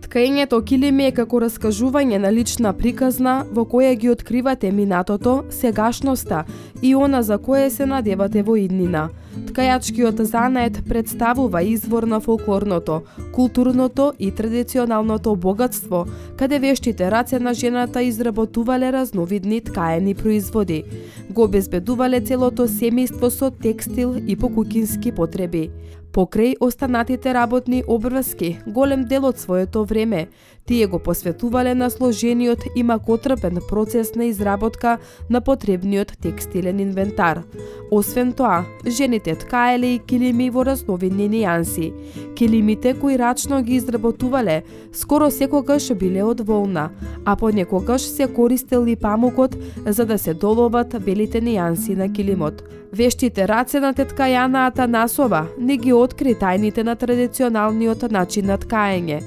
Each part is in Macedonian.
Ткаењето килими е како раскажување на лична приказна во која ги откривате минатото, сегашноста и она за кое се надевате во иднина. Ткајачкиот занает представува извор на фолклорното, културното и традиционалното богатство, каде вештите раце на жената изработувале разновидни ткаени производи, го обезбедувале целото семејство со текстил и покукински потреби. Покрај останатите работни обврски, голем дел од своето време, тие го посветувале на сложениот и макотрпен процес на изработка на потребниот текстилен инвентар. Освен тоа, жените ткаеле и килими во разновидни нијанси. Килимите кои рачно ги изработувале, скоро секогаш биле од волна, а понекогаш се користел и памукот за да се доловат белите нијанси на килимот. Вештите раце на тетка Јана Атанасова не ги откри тајните на традиционалниот начин на ткаење.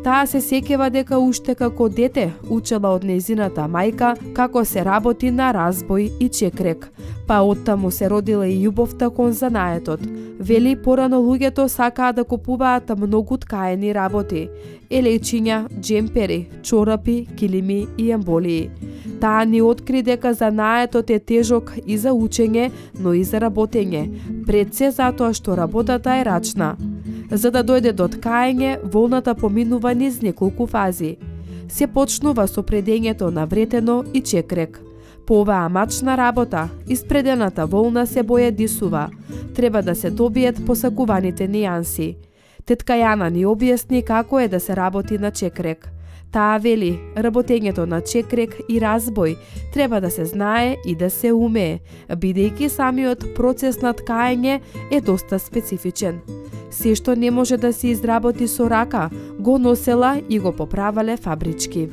Таа се сеќава дека уште како дете учела од нејзината мајка како се работи на разбој и чекрек, па оттаму се родила и љубовта кон занаетот. Вели, порано луѓето сакаа да купуваат многу ткаени работи: елејчиња, джемпери, чорапи, килими и амболии. Таа ни откри дека занаетот е тежок и за учење, но и за работење, пред се затоа што работата е рачна. За да дојде до ткаење, волната поминува низ неколку фази. Се почнува со предењето на вретено и чекрек. По оваа мачна работа, испредената волна се бојадисува. Треба да се добијат посакуваните нијанси. Тетка Јана ни објасни како е да се работи на чекрек. Таа вели, работењето на чекрек и разбој треба да се знае и да се умее, бидејќи самиот процес на ткаење е доста специфичен. Се што не може да се изработи со рака, го носела и го поправале фабрички.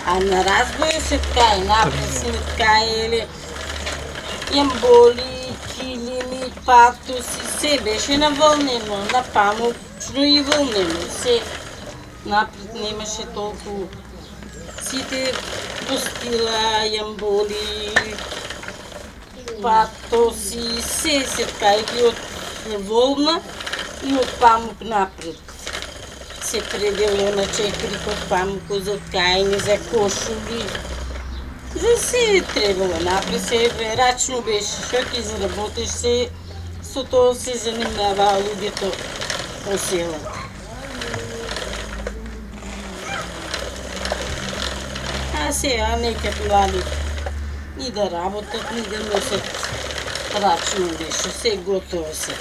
А на разбој се ткае, напред се ткаеле јамболи, килими, патуси, се беше наволнено, на памучно и волнено. Се напред немаше толку. Сите постила, јамболи, патоси, се ткајки од волна и од памук напред. Се предело на чекрик од памук за ткајни, за кошули. За се требало напред, се рачно беше, што ќе изработиш се, со тоа се занимаваа луѓето по селата. А сега нека млади ни да работат, ни да носат рачно беше, се готово се.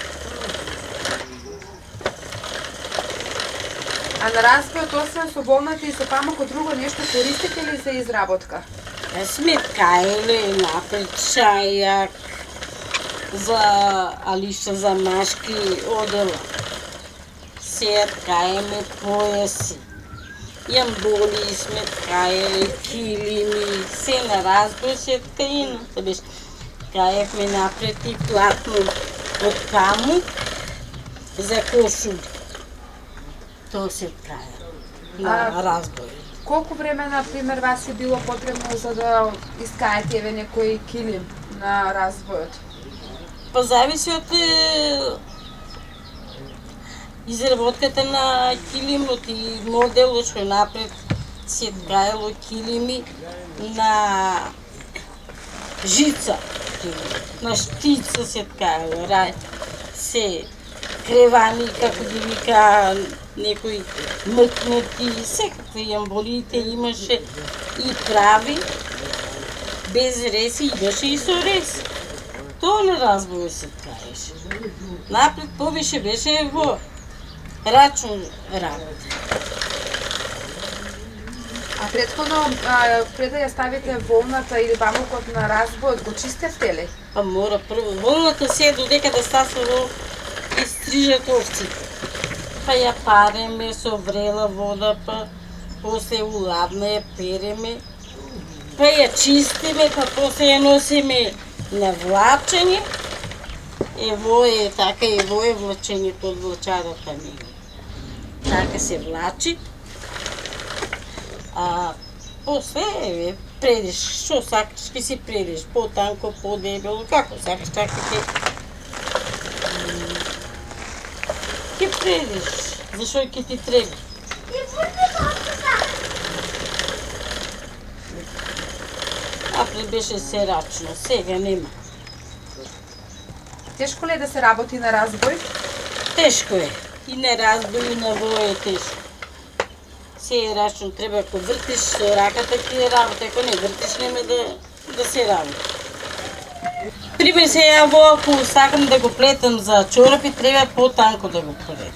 А на разбојот, освен со волната и со памукот, друго нешто користите ли за изработка? Сме ткаеле напред чајак, за алиша за машки одела. Се ткаеме појаси. Јамболи сме ткаеле, килими, се на разбој се ткаено. Ткаевме напред и платно од памук за кошули. Тоа се ткае на разбој. Колку време, например, вас е било потребно за да искаете еве некој килим на разбојот? Па зависи од изработката на килимот и моделот, што напред се ткаело килими на жица, на штица се ткаело, се кревани, како ги вика некои мркнати, секакви јамболиите имаше и прави, без рез, имаше и со рез. Тоа на разбој се ткаеше. Напред повише беше во рачно работа. А претходно, пред да ја ставите волната или памукот на разбојот, го чистевте ли? Па мора прво волната се додека да стасува и стрижат овците. Па ја пареме со врела вода, па после уладна ја переме, па ја чистиме, па после ја носиме на влачење. Ево е така, ево е влачењето од влачарата ми. Така се влачи. А после предиш, што сакаш, ке си предиш, потанко, подебело, како сакаш, така ќе предиш, зашо ќе ти треба. А пред беше се рачно, сега нема. Тешко ли е да се работи на разбой? Тешко е. И на разбој, и на вој е тешко. Се е рачно, треба ако вртиш со раката ти е работа, ако не вртиш нема да се работи. Пример се ја во, ако сакам да го плетам за чорапи, треба по-танко да го плетам.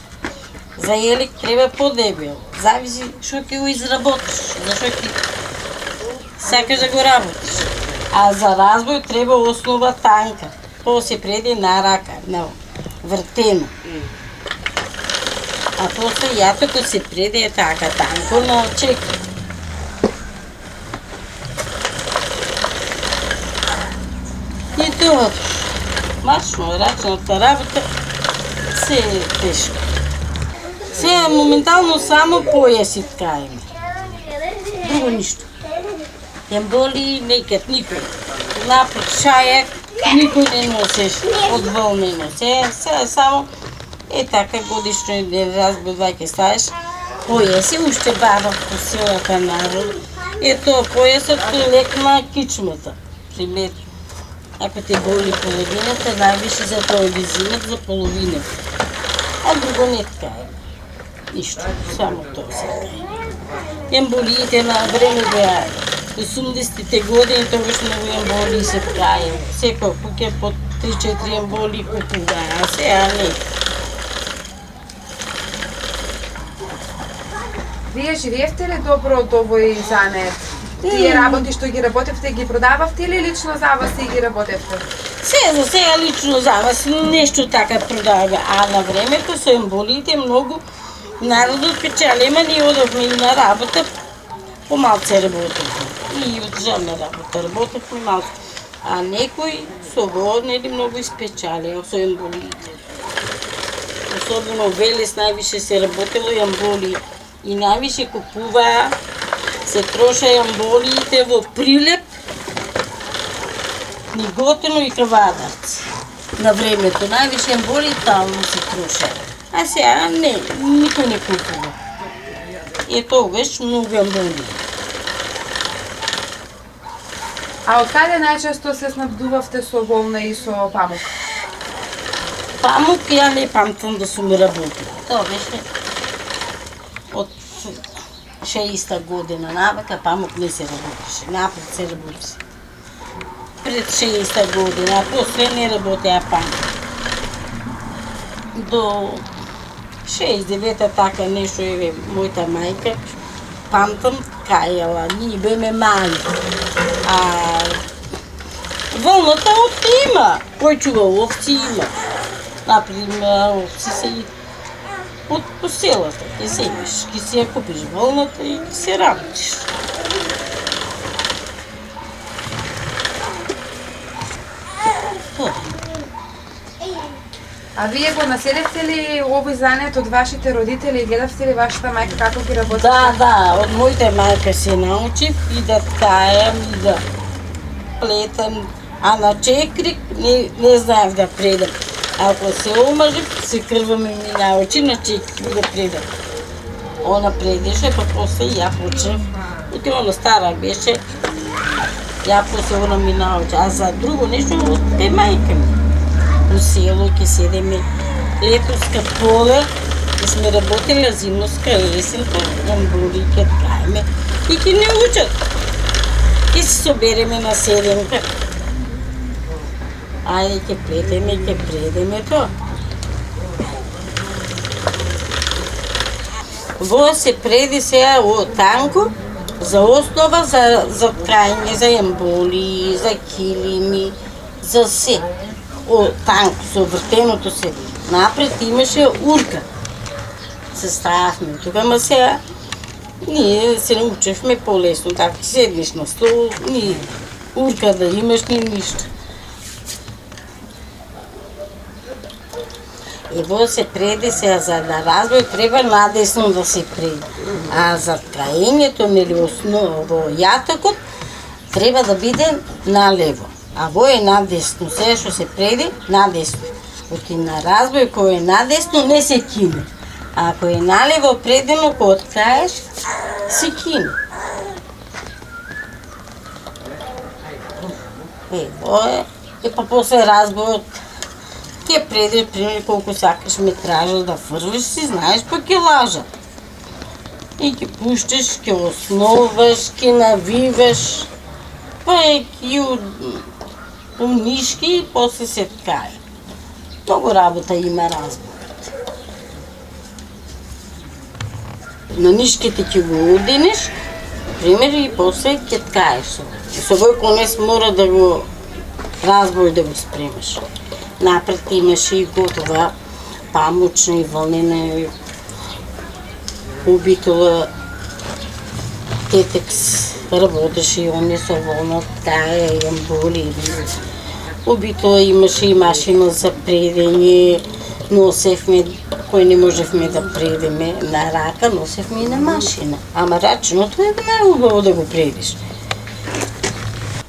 За елик треба по-дебел. Зависи што ќе го изработиш, зашо ќе сакаш да го работиш. А за разбој треба основа танка. Тоа се преди на рака, на вртено. А после јатото се преди е така танко на чеки. И тоа, мачно, рачната работа, се е тешко. Сега моментално само појаси ткаеме. Друго ништо. Јам боли некад никој. Напред шајак, никој не носеш од волнено. Сега само е така годишно еден разбор, два ќе ставиш. Појаси, уште баба по селата народ. Ето појасот лек на кичмата. Пример, ако те боли половината, највише за тоа ви зимат за половината. А друго не ткаеме. Ништо, само тоа се ткаеме. Емболиите на време беа 80-те години, тогаш многу емболии се ткаеме. Секој куќа по 3-4 емболии купува, а сега не. Вие живеевте ли добро од овој занет? Тие работи што ги работевте, ги продававте или лично за вас и ги работевте? За сега лично за вас нешто така продава, а на времето со емболиите многу народот печали, ама ние одовме и на работа, помалце работевме. И од државна работа работевме малку. А некој со во нели многу испечали со емболиите. Особено Велес највише се работело и емболии. И највише купуваа, се троша емболиите во Прилеп, Ниготино и Кавадарци. На времето највише емболии таму се троша. А сега не, никој не купува. И тогаш многу емболии. А од каде најчесто се снабдувавте со волна и со памук? Памук ја не памтам да сум работила. Тоа беше од 60-та година навака памук не се работеше, напред се работеше. Пред 60-та година, а после не работеа памук. До 69-та така нешто е мојата мајка, памтам кајала, ние беме мали. А волната од има, кој чува овци има. Например, овци се и од по селата, ќе земеш, ќе си ја купиш волната и ќе се работиш. А вие го наследевте ли овој занет од вашите родители и гледавте ли вашата мајка како ги работеше? Да, од мојата мајка се научив и да ткајам и да плетам, а на чекрик не знаев да предам. Ако се омажив, се крва ми научи на чекрик да предам. Она предеше, па после ја почнав. И она стара беше, ја после она ми научи. А за друго нешто е мајка ми. У село ќе седеме летоска поле, ќе сме работеле зимноска есента, емболии ќе ткаеме и ќе не учат. Ќе се собереме на седемка. Ајде ќе плетеме, ќе предеме тоа. Во се преди сега танко за основа за ткање, за емболии, за килими, за се. Танко, со вртеното се напред имаше урка. Се стававме тука, ама сега ние се научевме по-лесно, така седнеш на стол, ни урка да имаш, ни ништо. Ево се преди сега за да разбој треба надесно да се преди. А за ткаењето, нели во јатокот, треба да биде налево. А во е надесно, сега што се преди, надесно. Оти на разбој кој е надесно не се кине. Ако е наливо предено кој откаеш, си кин. Па после разбојот ќе предиш, пример, колку сакаш метража да фрлиш, си знаеш, па ќе лажа. И ќе пуштиш, ќе основаш, ќе навиваш, па ќе унишки и после се ткае. Многу работа има разбојот. На нишките ќе го оденеш, пример, и после ќе ткаеш. Со овој конец мора да го разбој да го спремаш. Напред имаше и готова памучна и вълнена убитола тетекс работеше и он со волна ткае, амбули. Убитола имаше и машина за предење, носевме, кој не можевме да предеме на рака, носевме и на машина. Ама рачното е најубаво да го предиш.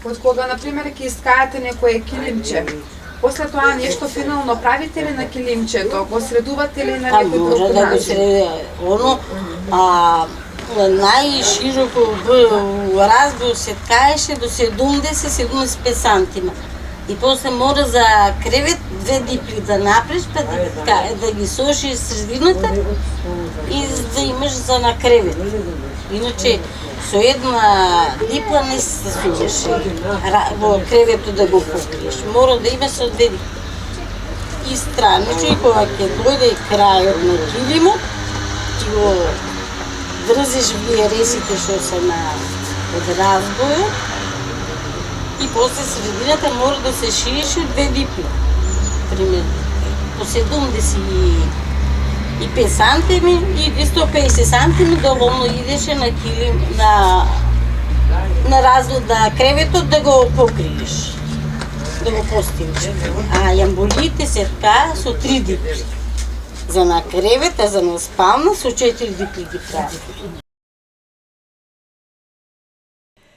Од кога, например, ќе искаете некое килимче, после тоа нешто финално правите ли на килимчето? Го средувате ли на некој друг начин? Може да го средува. Најшироко разбој се ткаеше до 70-75 сантима. И после мора за кревет 2 дипли да направиш, па да ги сошиш средината и да имаш за на кревет. Иначе со една дипла не се сушеше во кревето да го покриеш. Мора да има со 2 дипли. И странично, кога ќе дојде крајот на килимот, ти го дрзиш вие ресите што се од разбојот и после средината мора да се шиеше 2 дипли. Пример, по 75 сантими и 150 сантими доволно идеше на килим, на разбој, на креветот да го покриеш, да го постигнеш. А јамбулите се ткаа со 3 дипли. За на кревет, а за на спална со 4 дипли ги прави.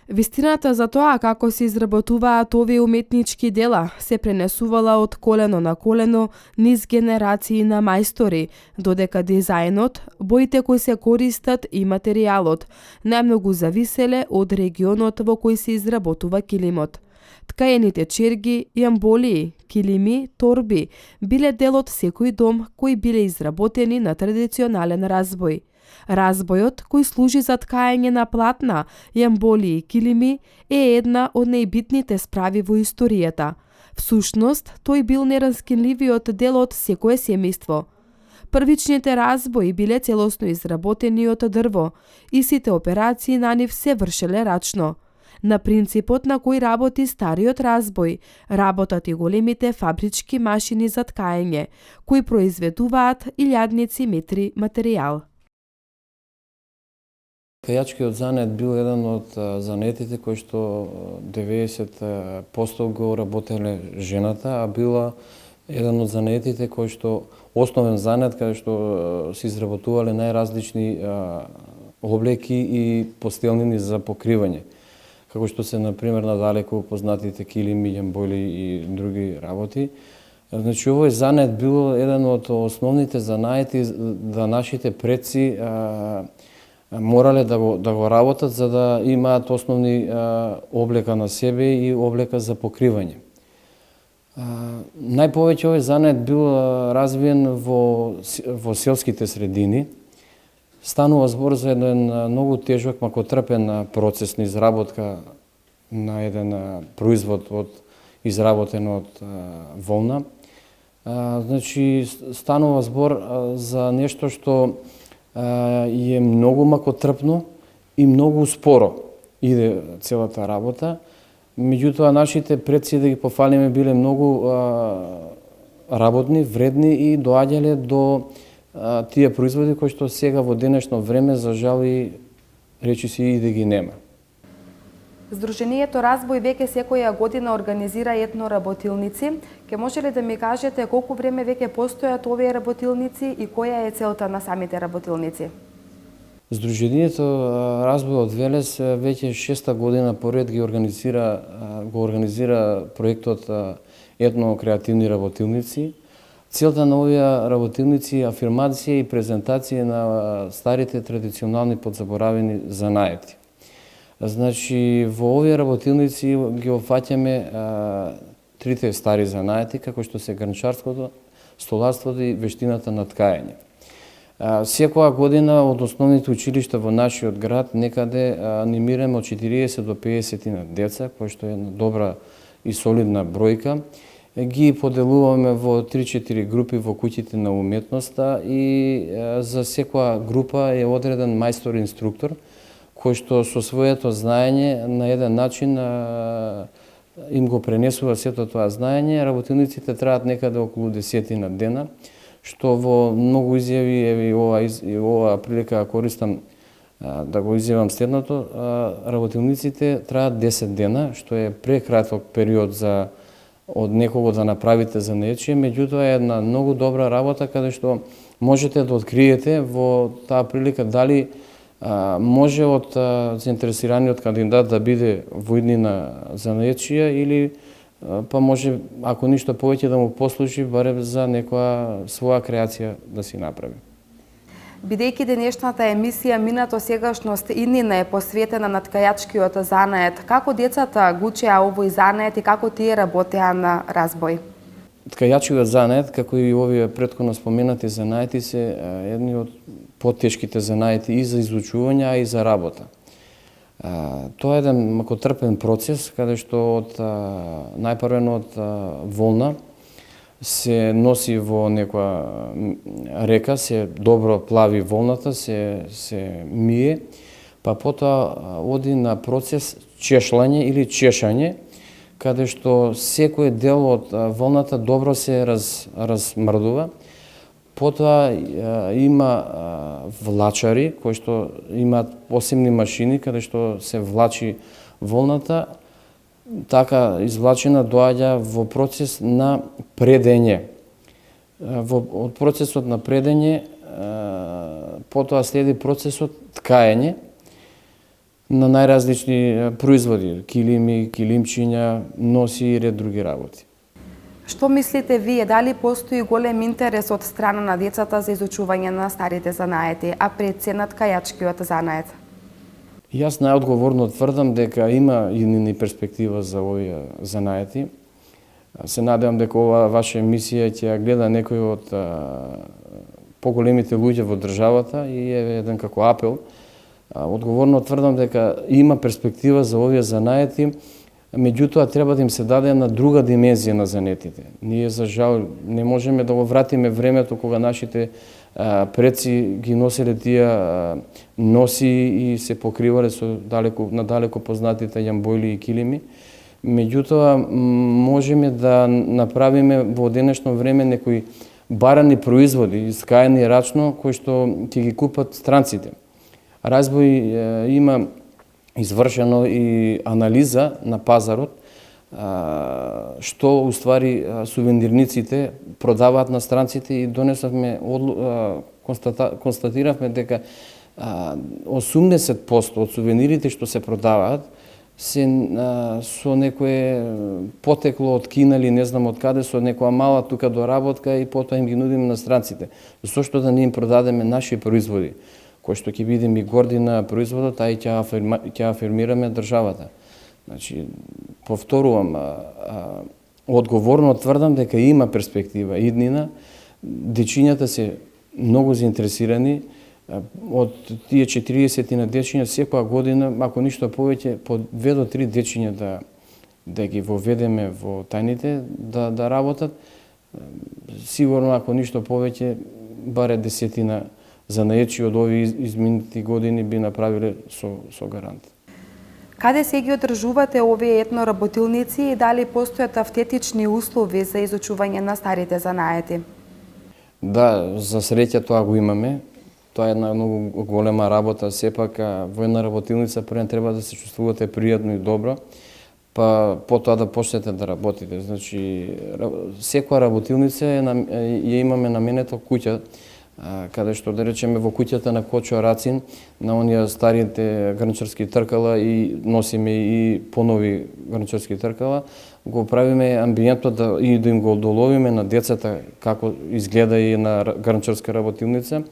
Вистината за тоа како се изработуваат овие уметнички дела се пренесувала од колено на колено низ генерации на мајстори, додека дизајнот, боите кои се користат и материјалот најмногу зависеле од регионот во кој се изработува килимот. Ткаените черги, јамболии, килими, торби биле дел од секој дом кои биле изработени на традиционален разбој. Разбојот, кој служи за ткаење на платна, јамболии и килими, е една од најбитните справи во историјата. Всушност, тој бил нераскинливиот дел од секое семејство. Првичните разбои биле целосно изработени од дрво и сите операции на нив се вршеле рачно. На принципот на кој работи стариот разбој, работат и големите фабрички машини за ткаење, кои произведуваат илјадници метри материјал. Ткајачкиот занет бил еден од занетите кои што 90% го работеле жената, а била еден од занетите кои што основен занет каде што се изработувале најразлични облеки и постелнини за покривање, како што се например надалеку познатите килими, јамболи и други работи. Значи овој занет бил еден од основните занаети да нашите предци морале да го работат за да имаат основни облека на себе и облека за покривање. Најповеќе овој занет бил развиен во селските средини. Станува збор за еден многу тежок, макотрпен процес на изработка на еден производ изработен од волна. Значи, станува збор за нешто што е многу макотрпно и многу споро иде целата работа. Меѓутоа, нашите предци, да ги пофалиме, биле многу работни, вредни и доаѓале до тие производи кои што сега во денешно време, за жал, и речиси и да ги нема. Сдруженијето Разбој веќе секоја година организира етноработилници. Ке може ли да ми кажете колку време веќе постојат овие работилници и која е целта на самите работилници? Сдруженијето Разбој од Велес веќе 6-та година поред го организира проектот етно-креативни работилници. Целта на овие работилници е афирмација и презентација на старите традиционални подзаборавени занаети. Значи, во овие работилници ги опфаќаме трите стари занаети, како што се гранчарството, столарството и вештината на ткаење. Секоја година од основните училишта во нашиот град некаде анимираме од 40 до 50 деца, кој што е една добра и солидна бројка. Ги поделуваме во 3-4 групи во куќите на уметноста и за секоја група е одреден мајстор-инструктор, кој што со своето знаење на еден начин им го пренесува сето тоа знаење. Работилниците траат некаде околу 10 дена, што во многу изјави, и ова прилика користам да го изјавам следното, работилниците траат 10 дена, што е прекраток период за од некого да направите занаечие, меѓутоа е една многу добра работа каде што можете да откриете во таа прилика дали може од заинтересираниот кандидат да биде во иднина занаечија или па може, ако ништо повеќе, да му послужи барем за некоја своја креација да си направи. Бидејќи денешната емисија Минато, сегашност, иднина е посветена на ткајачкиот занает, како децата го учеа овој занает и како тие работеа на разбој? Ткајачкиот занает, како и овие претходно споменати занаети, се едни од потешките занаети и за изучување, а и за работа. Тоа е еден макотрпен процес, каде што од најпрвено од волна се носи во некоја река, се добро плави волната, се мие, па потоа оди на процес чешлање или чешање, каде што секој дел од волната добро се размрдува. Потоа има влачари кои што имаат посебни машини каде што се влачи волната, така извлачена доаѓа во процес на предење. Од процесот на предење потоа следи процесот ткаење на најразлични производи, килими, килимчиња, носи и ред други работи. Што мислите вие, дали постои голем интерес од страна на децата за изучување на старите занаети, а пред се на ткајачкиот занает? Јас најодговорно тврдам дека има иднина перспектива за овие занаети. Се надевам дека ова ваша емисија ќе гледа некој од поголемите луѓе во државата и е еден како апел. Одговорно тврдам дека има перспектива за овие занаети, меѓутоа треба да им се даде една друга димензија на занетите. Ние за жал не можеме да го вратиме времето кога нашите предци ги носеле тие носи и се покривале со надалеко познатите јамбојли и килими. Меѓутоа можеме да направиме во денешно време некои барани производи, искаени рачно, кои што ќе ги купат странците. Разбој има извршено и анализа на пазарот, што уствари сувенирниците продаваат на странците и донесовме, констатиравме дека 80% од сувенирите што се продаваат се со некое потекло од Кина или не знам од каде, со некоја мала тука доработка и потоа им ги нудиме на странците. Зошто да не им продадеме наши производи, кој што ќе бидеме горди на производот, а и ќе афирмираме државата. Значи, повторувам, одговорно тврдам дека има перспектива иднина, дечињата се многу заинтересирани, од тие 40 на дечиња секоја година, ако ништо повеќе, по 2 до 3 дечиња да ги воведеме во тајните, да работат, сигурно ако ништо повеќе, баре 10 занаечи од овие изминати години би направиле со гарант. Каде се ги одржувате овие етноработилници и дали постојат автентични услови за изучување на старите занаети? Да, за среќа тоа го имаме. Тоа е една многу голема работа, сепак во една работилница прво треба да се чувствувате пријатно и добро, па потоа да почнете да работите. Значи, секоја работилница ја имаме наменето куќа каде што, да речеме, во куќата на Кочо Рацин, на оние старите грнчарски тркала и носиме и понови грнчарски тркала, го правиме амбиентот да им го одоловиме на децата како изгледа и на грнчарска работилница.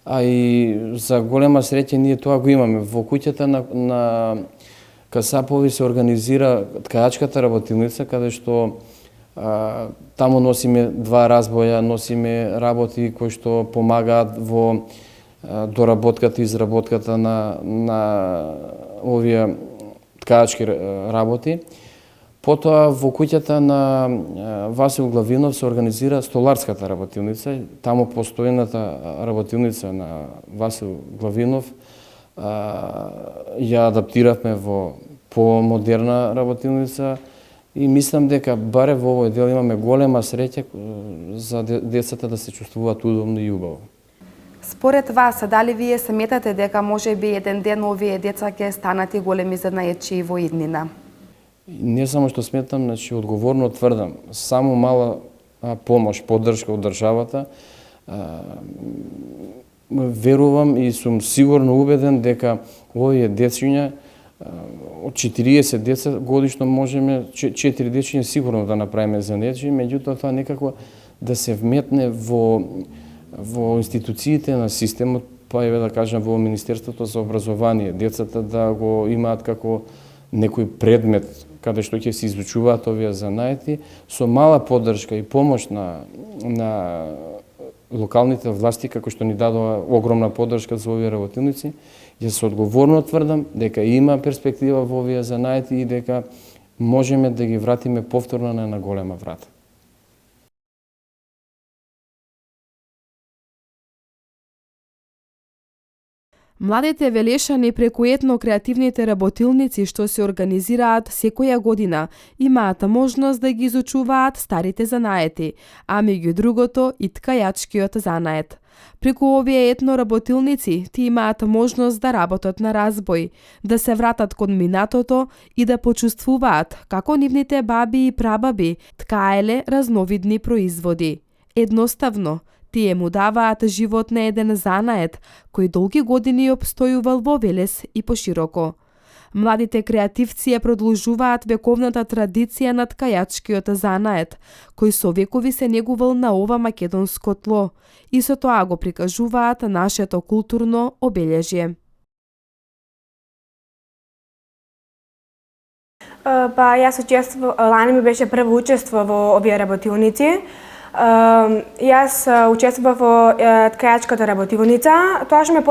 А и за голема среќа ние тоа го имаме. Во куќата на Касапови се организира ткајачката работилница, каде што таму носиме 2 разбоја, носиме работи кои што помагаат во доработката и изработката на овие ткајачки работи. Потоа во куќата на Васил Главинов се организира столарската работилница. Таму постојната работилница на Васил Главинов ја адаптиравме во помодерна работилница и мислам дека баре во овој дел имаме голема среќа за децата да се чувствуваат удобно и убаво. Според вас, дали вие сметате дека може би еден ден овие деца ќе станат и големи занаетчии во иднина? Не само што сметам, значи одговорно тврдам, само мала помош, поддршка од државата, верувам и сум сигурно убеден дека овие дечиња од 40 деца годишно можеме 4 дечиња сигурно да направиме за нечи, меѓутоа тоа некако да се вметне во институциите на системот, па еве да кажам во Министерството за образование, децата да го имаат како некој предмет каде што ќе се изучуваат овие занаети, со мала поддршка и помош на локалните власти, како што ни дадоа огромна поддршка за овие работилници, јас одговорно тврдам дека има перспектива во овие занаети и дека можеме да ги вратиме повторно на една голема врата. Младите велешани преку етно-креативните работилници што се организираат секоја година имаат можност да ги изучуваат старите занаети, а меѓу другото и ткајачкиот занает. Преку овие етно-работилници ти имаат можност да работат на разбој, да се вратат кон минатото и да почувствуваат како нивните баби и прабаби ткаеле разновидни производи. Едноставно, тие му даваат живот на еден занает кој долги години опстојувал во Велес и пошироко. Младите креативци ја продолжуваат вековната традиција на ткајачкиот занает, кој со векови се негувал на ова македонско тло и со тоа го прикажуваат нашето културно обележје. Па јас лани ми беше прво учество во овие работилници. Јас учествував во ткајачката работилница. Тоа што ме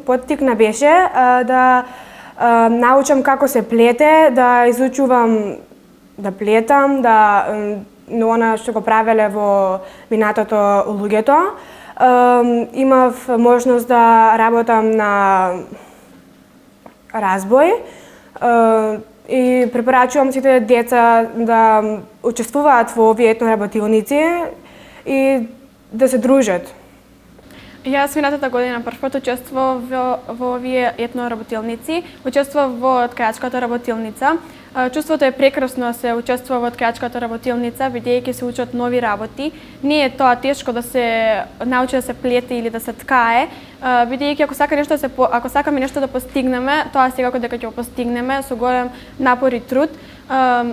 поттикна беше да научам како се плете, да изучувам да плетам, она што го правеле во минатото луѓето. Имав можност да работам на разбој и препорачувам сите деца да учествуваат во овие етноработилници и да се дружат. Јас минатата година првпат учествував во овие етноработилници, учествував во ткајачката работилница. Чувството е прекрасно да се учествува во ткајачката работилница, бидејќи се учат нови работи. Не е тоа тешко да се научи да се плете или да се ткае, бидејќи ако сакаме нешто да постигнеме, тоа секако дека ќе го постигнеме со голем напор и труд.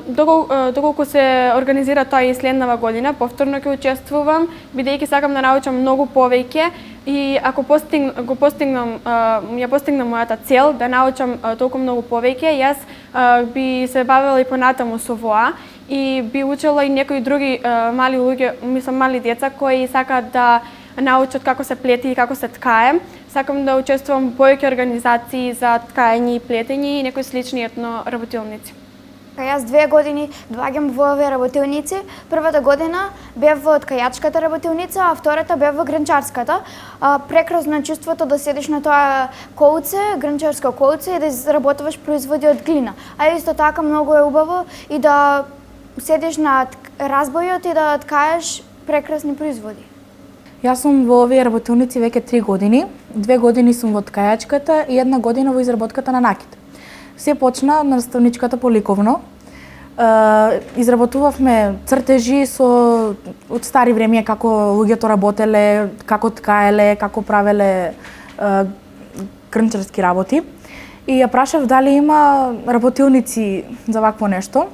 Доколку се организира тоа и следнава година, повторно ќе учествувам, бидејќи сакам да научам многу повеќе и ако ја постигнам мојата цел да научам толку многу повеќе, јас би се бавела и понатаму со воа и би учела и некои други мали луѓе, мали деца кои сакаат да научат како се плете и како се ткае. Сакам да учествувам во повеќе организации за ткаење и плетење и некои слични етноработилници. Јас 2 години доаѓам во овие работилници. Првата година бев во ткајачката работилница, а втората бев во грнчарската. Прекрасно е чувството да седиш на тоа колце, грнчарско колце и да изработуваш производи од глина. А исто така многу е убаво и да седиш на разбојот и да ткаеш прекрасни производи. Јас сум во овие работилници веќе 3 години. 2 години сум во ткајачката и 1 година во изработката на накит. Се почна од наставничката по ликовно. изработувавме цртежи од стари времиња како луѓето работеле, како ткаеле, како правеле грнчарски работи. И ја прашав дали има работилници за вакво нешто.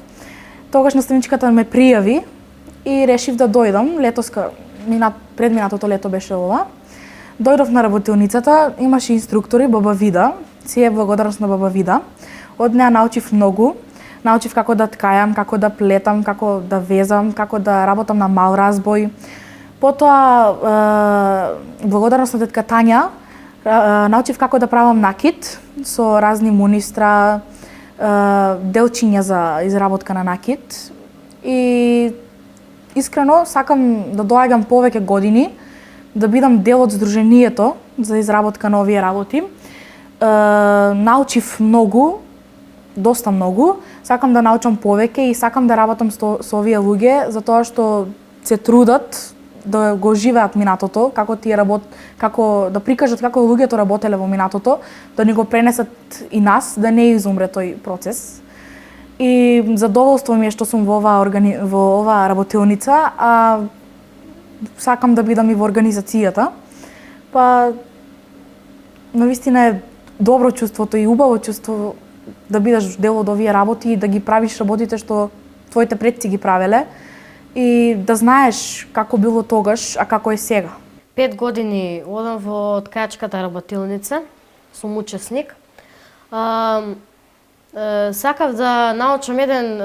Тогаш наставничката ме пријави и решив да дојдам. Летоска, предминатото лето беше ова. Дојдов на работилницата, имаше инструктори, баба Вида, си е благодарност на баба Вида. Од неа научив многу. Научив како да ткајам, како да плетам, како да везам, како да работам на мал разбој. Потоа, благодарност на тетка Тања, научив како да правам накид со разни мунистра, делчиња за изработка на накид. И искрено сакам да доаѓам повеќе години, да бидам дел од здруженијето за изработка на овие работи. Научив многу, доста многу. Сакам да научам повеќе и сакам да работам со овие луѓе, затоа што се трудат да го живеат минатото, како да прикажат како луѓето работеле во минатото, да ни го пренесат и нас, да не изумре тој процес. И задоволство ми е што сум во оваа работилница, а сакам да бидам и во организацијата. Па навистина е добро чувството и убаво чувство да бидеш дел од овие работи и да ги правиш работите што твоите предци ги правеле и да знаеш како било тогаш, а како е сега. 5 години одам во ткачката работилница, сум учесник. Сакав да научам еден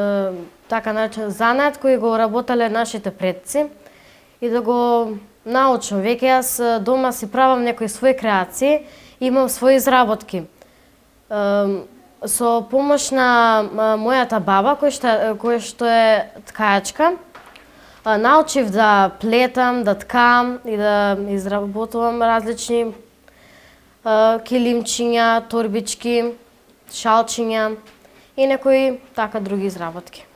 така наречен занат кој го работеле нашите предци и да го научам. Веќе јас дома си правам некои своји креации, имам своји изработки. Со помош на мојата баба, која што е ткајачка, научив да плетам, да ткам и да изработувам различни килимчиња, торбички, шалчиња и некои така други изработки.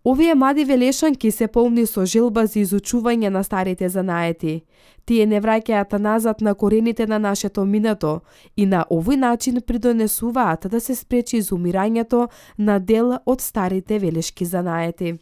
Овие млади велешанки се полни со желба за изучување на старите занаети. Тие не враќаат назад на корените на нашето минато и на овој начин придонесуваат да се спречи изумирањето на дел од старите велешки занаети.